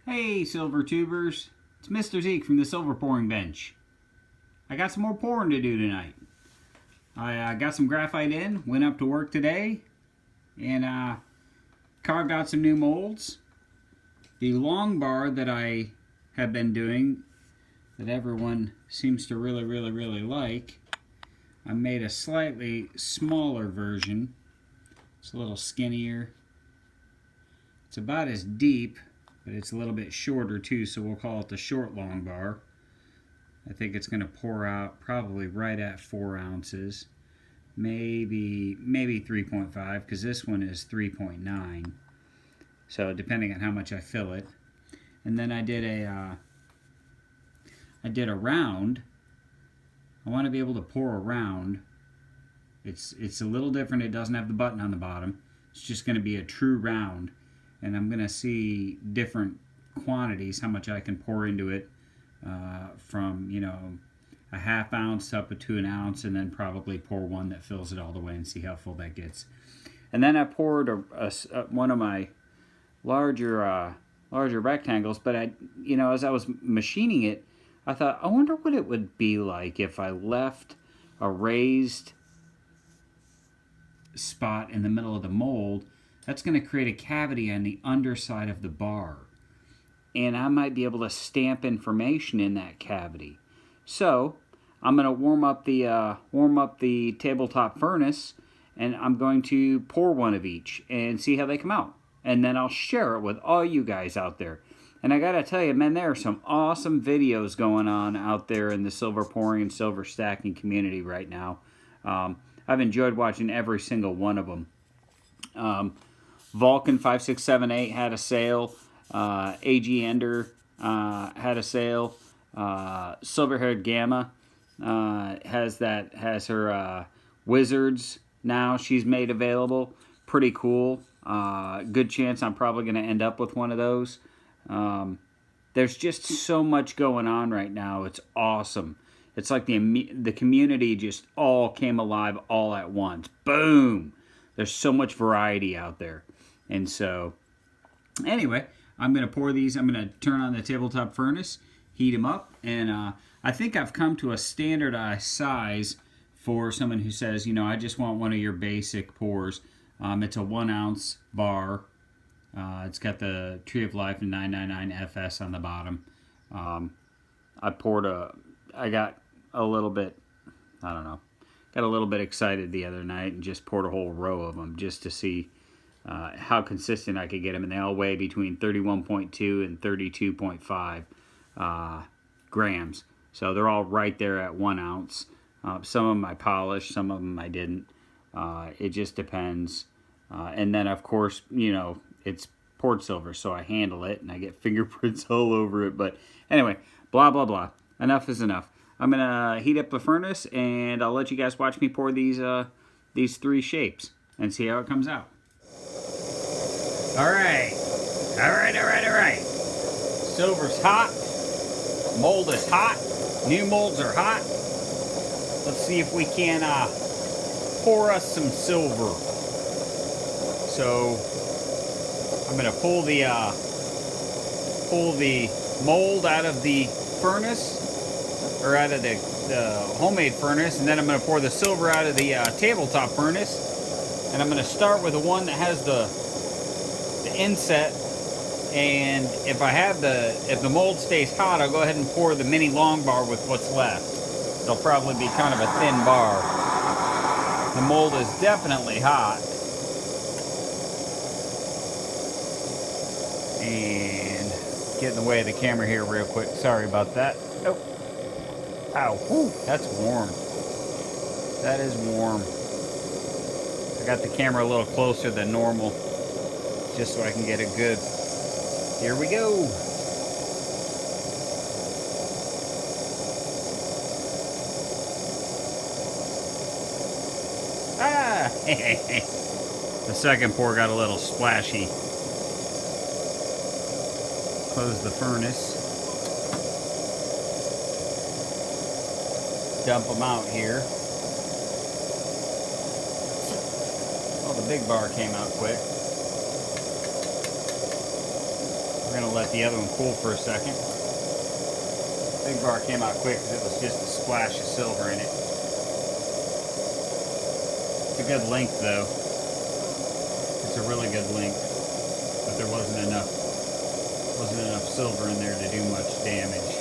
Hey, silver tubers. It's Mr. Zeke from the Silver Pouring Bench. I got some more pouring to do tonight. I got some graphite in, went up to work today, and carved out some new molds. The long bar that I have been doing, that everyone seems to really like, I made a slightly smaller version. It's a little skinnier. It's about as deep, but it's a little bit shorter too, so we'll call it the short long bar. I think it's going to pour out probably right at 4 ounces, maybe 3.5, because this one is 3.9. So depending on how much I fill it. And then I did a round. I want to be able to pour a round. It's a little different. It doesn't have the button on the bottom. It's just going to be a true round, and I'm going to see different quantities, how much I can pour into it, from a half ounce up to an ounce, and then probably pour one that fills it all the way and see how full that gets. And then I poured one of my larger rectangles, but as I was machining it, I thought, I wonder what it would be like if I left a raised spot in the middle of the mold. That's going to create a cavity on the underside of the bar, and I might be able to stamp information in that cavity. So I'm going to warm up the tabletop furnace, and I'm going to pour one of each and see how they come out, and then I'll share it with all you guys out there. And I gotta tell you, man, there are some awesome videos going on out there in the silver pouring and silver stacking community right now. I've enjoyed watching every single one of them. Vulcan 5678 had a sale. AG Ender had a sale. Silver-haired Gamma has her Wizards now. She's made available. Pretty cool. Good chance I'm probably going to end up with one of those. There's just so much going on right now. It's awesome. It's like the community just all came alive all at once. Boom! There's so much variety out there. And so, anyway, I'm going to pour these. I'm going to turn on the tabletop furnace, heat them up, and I think I've come to a standardized size for someone who says, I just want one of your basic pours. It's a 1 ounce bar. It's got the Tree of Life and 999 FS on the bottom. I got a little bit, got a little bit excited the other night and just poured a whole row of them just to see how consistent I could get them. And they all weigh between 31.2 and 32.5 grams. So they're all right there at 1 ounce. Some of them I polished, some of them I didn't. It just depends. And then, of course, it's poured silver, so I handle it, and I get fingerprints all over it. But anyway, blah, blah, blah. Enough is enough. I'm going to heat up the furnace, and I'll let you guys watch me pour these 3 shapes and see how it comes out. All right. Silver's hot. Mold is hot. New molds are hot. Let's see if we can pour us some silver. So I'm going to pull the mold out of the furnace, or out of the homemade furnace, and then I'm going to pour the silver out of the tabletop furnace. And I'm going to start with the one that has the inset. And if the mold stays hot, I'll go ahead and pour the mini long bar with what's left. It'll probably be kind of a thin bar. The mold is definitely hot. And get in the way of the camera here real quick. Sorry about that. Oh. Ow. Whew. That's warm. That is warm. I got the camera a little closer than normal, just so I can get it good. Here we go. Ah! The second pour got a little splashy. Close the furnace. Dump them out here. Oh, the big bar came out quick. We're going to let the other one cool for a second. Big bar came out quick because it was just a splash of silver in it. It's a good length though. It's a really good length, but there wasn't enough silver in there to do much damage.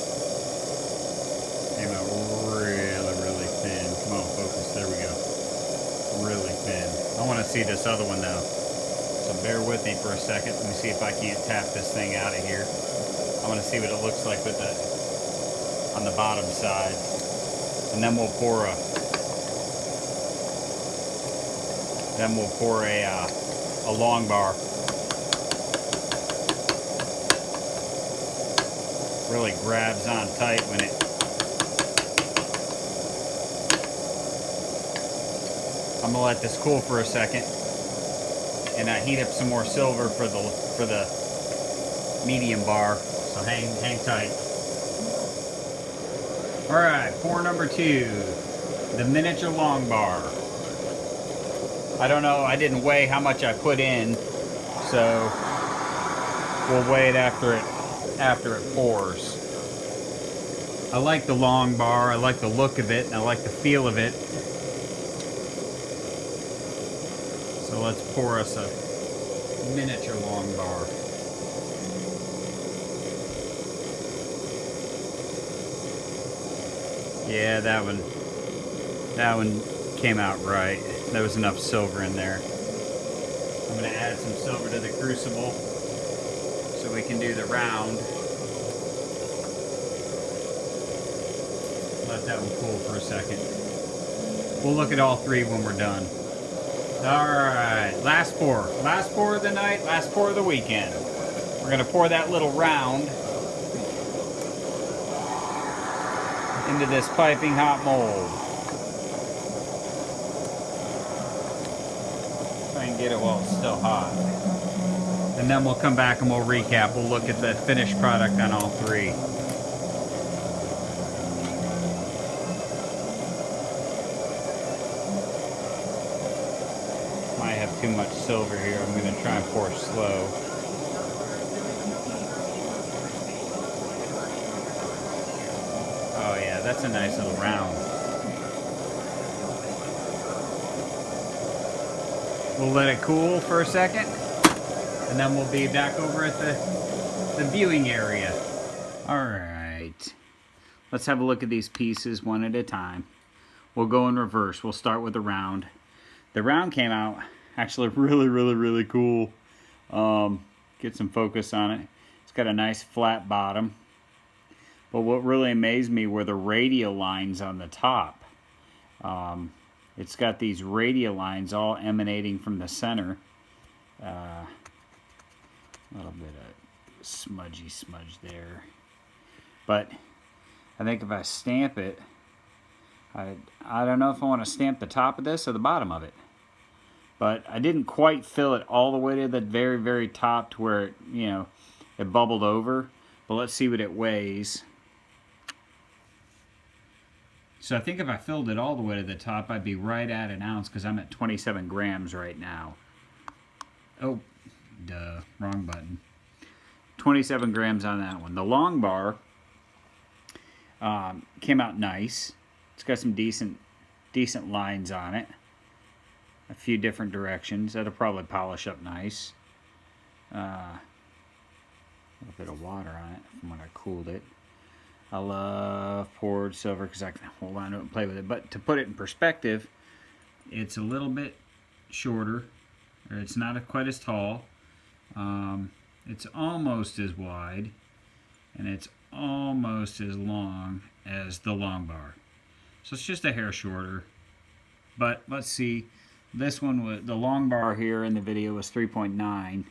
Came out really, really thin. Come on, focus. There we go. Really thin. I want to see this other one though. So bear with me for a second. Let me see if I can't tap this thing out of here. I want to see what it looks like with on the bottom side. And then we'll pour a long bar. Really grabs on tight when it I'm gonna let this cool for a second and heat up some more silver for the medium bar. So hang tight. All right, pour number 2, the miniature long bar. I don't know, I didn't weigh how much I put in, so we'll weigh it after it pours. I like the long bar, I like the look of it, and I like the feel of it. So let's pour us a miniature long bar. Yeah, that one came out right. There was enough silver in there. I'm going to add some silver to the crucible so we can do the round. Let that one cool for a second. We'll look at all 3 when we're done. Alright, last pour. Last pour of the night, last pour of the weekend. We're going to pour that little round into this piping hot mold. Try and get it while it's still hot. And then we'll come back and we'll recap. We'll look at the finished product on all 3. Might have too much silver here. I'm going to try and pour slow. Oh yeah, that's a nice little round. We'll let it cool for a second, and then we'll be back over at the viewing area. Alright, let's have a look at these pieces one at a time. We'll go in reverse. We'll start with the round. The round came out actually really cool. Get some focus on it. It's got a nice flat bottom. But what really amazed me were the radial lines on the top. It's got these radial lines all emanating from the center. A little bit of smudge there. But I think if I stamp it, I don't know if I want to stamp the top of this or the bottom of it. But I didn't quite fill it all the way to the very top to where it, it bubbled over. But let's see what it weighs. So I think if I filled it all the way to the top, I'd be right at an ounce because I'm at 27 grams right now. Oh, duh, wrong button. 27 grams on that one. The long bar came out nice. It's got some decent lines on it. A few different directions. That'll probably polish up nice. A little bit of water on it from when I cooled it. I love poured silver because I can hold on to it and play with it. But to put it in perspective, it's a little bit shorter, or it's not quite as tall. It's almost as wide, and it's almost as long as the long bar. So it's just a hair shorter. But let's see, this one was the long bar here in the video was 3.9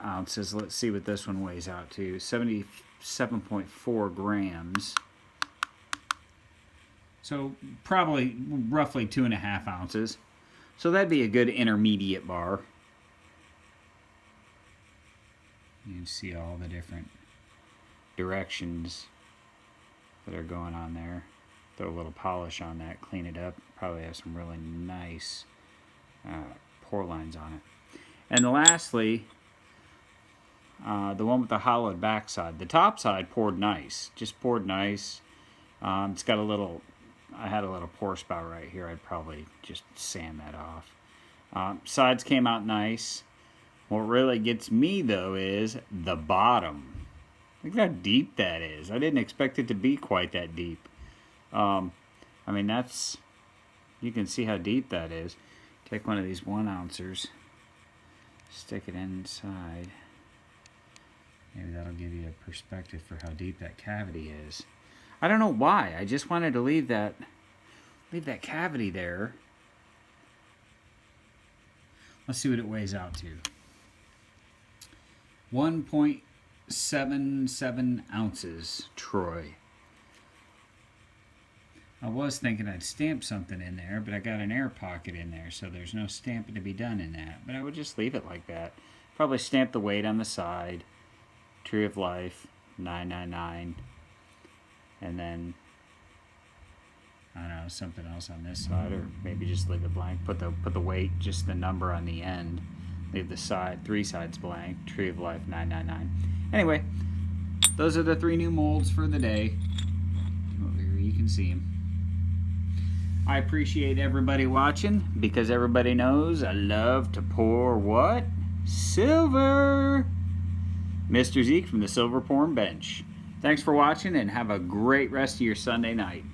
ounces. Let's see what this one weighs out to. 77.4 grams. So probably roughly 2.5 ounces. So that'd be a good intermediate bar. You can see all the different directions that are going on there. Throw a little polish on that, clean it up. Probably have some really nice pour lines on it. And lastly, the one with the hollowed backside. The top side poured nice, just poured nice. It's got a little, I had a little pour spout right here. I'd probably just sand that off. Sides came out nice. What really gets me though is the bottom. Look how deep that is. I didn't expect it to be quite that deep. I mean, that's, you can see how deep that is. Take one of these 1-ouncers, stick it inside. Maybe that'll give you a perspective for how deep that cavity is. I don't know why. I just wanted to leave that cavity there. Let's see what it weighs out to. 1.77 ounces, Troy. I was thinking I'd stamp something in there, but I got an air pocket in there, so there's no stamping to be done in that. But I would just leave it like that. Probably stamp the weight on the side. Tree of Life, 999. And then, I don't know, something else on this side, or maybe just leave it blank. Put the weight, just the number on the end. Leave the side, 3 sides blank. Tree of Life, 999. Anyway, those are the 3 new molds for the day. Over here you can see them. I appreciate everybody watching, because everybody knows I love to pour what? Silver! Mr. Zeke from the Silver Pouring Bench. Thanks for watching, and have a great rest of your Sunday night.